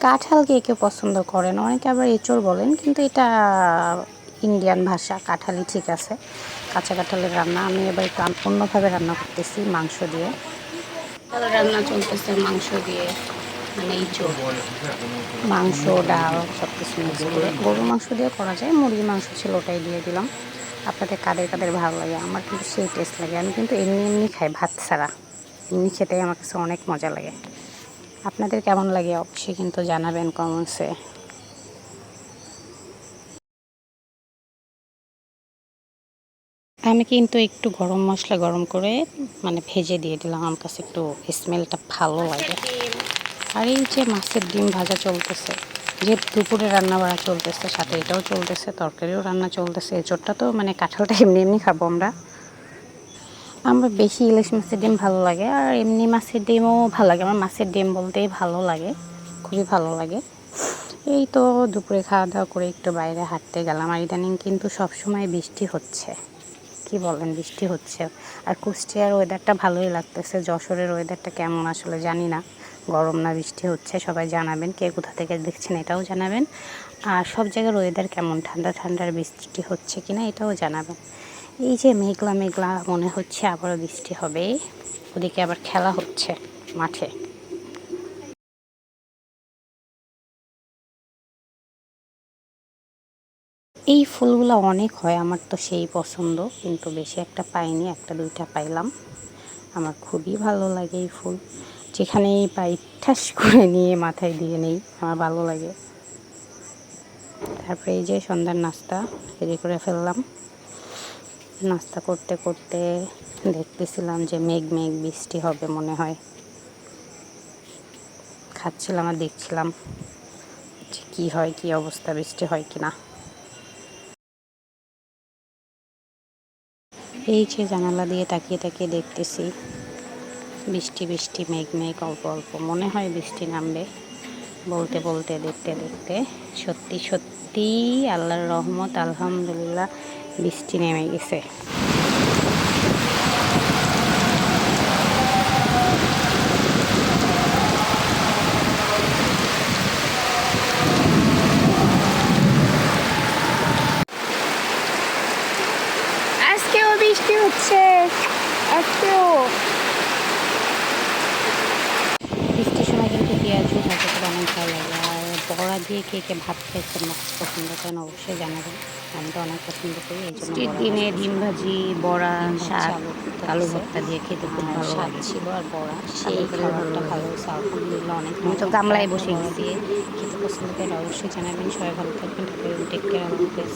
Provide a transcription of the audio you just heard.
কাঁঠাল কে কেউ পছন্দ করেন, অনেকে আবার এঁচড় বলেন, কিন্তু এটা ইন্ডিয়ান ভাষা। কাঁঠালই ঠিক আছে। কাঁচা কাঁঠালের রান্না আমি এবার একটু অন্যভাবে রান্না করতেছি, মাংস দিয়ে। রান্না চলতেছে মাংস দিয়ে, মানে এঁচড়, মাংস, ডাল সব কিছু মিক্স করে। গরুর মাংস দিয়ে করা যায়, মুরগির মাংস ছিল ওটাই দিয়ে দিলাম। আপনাদের কাদের কাদের ভালো লাগে? আমার কিন্তু সেই টেস্ট লাগে। আমি কিন্তু এমনি এমনি খাই, ভাত ছাড়া। এমনি খেতে আমার কাছে অনেক মজা লাগে। আপনাদের কেমন লাগে অবশ্যই কিন্তু জানাবেন কমেন্টসে। আমি কিন্তু একটু গরম মশলা গরম করে মানে ভেজে দিয়ে দিলাম, আমার কাছে একটু স্মেলটা ভালো লাগে। আর এই যে মাছের ডিম ভাজা চলতেছে, যে দুপুরে রান্না বাড়া চলতেছে, সাথে এটাও চলতেছে, তরকারিও রান্না চলতেছে। এঁচোড়টা তো মানে কাঁঠালটা এমনি এমনি খাবো আমরা। আমরা বেশি ইলিশ মাছের ডিম ভালো লাগে, আর এমনি মাছের ডিমও ভালো লাগে। আমার মাছের ডিম বলতেই ভালো লাগে, খুবই ভালো লাগে। এই তো দুপুরে খাওয়া দাওয়া করে একটু বাইরে হাঁটতে গেলাম। আর ইদানিং কিন্তু সবসময় বৃষ্টি হচ্ছে, কি বলেন, বৃষ্টি হচ্ছে। আর কুষ্টিয়ার ওয়েদারটা ভালোই লাগতেছে। যশোরের ওয়েদারটা কেমন আসলে জানি না, গরম না বৃষ্টি হচ্ছে। সবাই জানাবেন, কে কোথা থেকে দেখছেন এটাও জানাবেন। আর সব জায়গার ওয়েদার কেমন, ঠান্ডা ঠান্ডার বৃষ্টি হচ্ছে কিনা এটাও জানাবেন। এই যে মেঘলা মেঘলা মনে হচ্ছে আবারও বৃষ্টি হবে। ওদিকে আবার খেলা হচ্ছে মাঠে। এই ফুলগুলো অনেক হয়, আমার তো সেই পছন্দ, কিন্তু বেশি একটা পাইনি, একটা দুইটা পাইলাম। আমার খুবই ভালো লাগে এই ফুল, যেখানেই পাই ঠাস করে নিয়ে মাথায় দিয়ে নেই, আমার ভালো লাগে। তারপরে এই যে সন্ধ্যার নাস্তা রেডি করে ফেললাম। নাস্তা করতে করতে দেখতেছিলাম যে মেঘ মেঘ বৃষ্টি হবে মনে হয়। খাচ্ছিলাম আর দেখছিলাম যে কী হয়, কী অবস্থা, বৃষ্টি হয় কি না। এই যে জানালা দিয়ে তাকিয়ে তাকিয়ে দেখতেছি বৃষ্টি বৃষ্টি, মেঘ মেঘ, অল্প অল্প মনে হয় বৃষ্টি নামবে। বলতে বলতে দেখতে দেখতে সত্যি সত্যি আল্লাহর রহমত, আলহামদুলিল্লাহ, বৃষ্টি নেমে গেছে। আজকেও বৃষ্টি হচ্ছে, আজকেও বৃষ্টির সময় কিন্তু পেঁয়াজ ভাজা করে অনেক ভালো লাগে। আর বড়া দিয়ে কে কে ভাত খাইছেন, মাছ পছন্দ করেন অবশ্যই জানাবেন। আমি তো অনেক পছন্দ করি, এই জন্য দিনে ডিম ভাজি, বড়া, শাক, আলু ভর্তা দিয়ে খেতে খুব ভালো লাগে ছিল। আর বড়া সেই খাবারটা ভালো হয়েছে আলহামদুলিল্লাহ, অনেক। আমি তো গামলায় বসে দিয়ে খেতে পছন্দ করেন অবশ্যই জানাবেন। সবাই ভালো থাকবেন, টেক কেয়ার, আল্লাহ হাফেজ।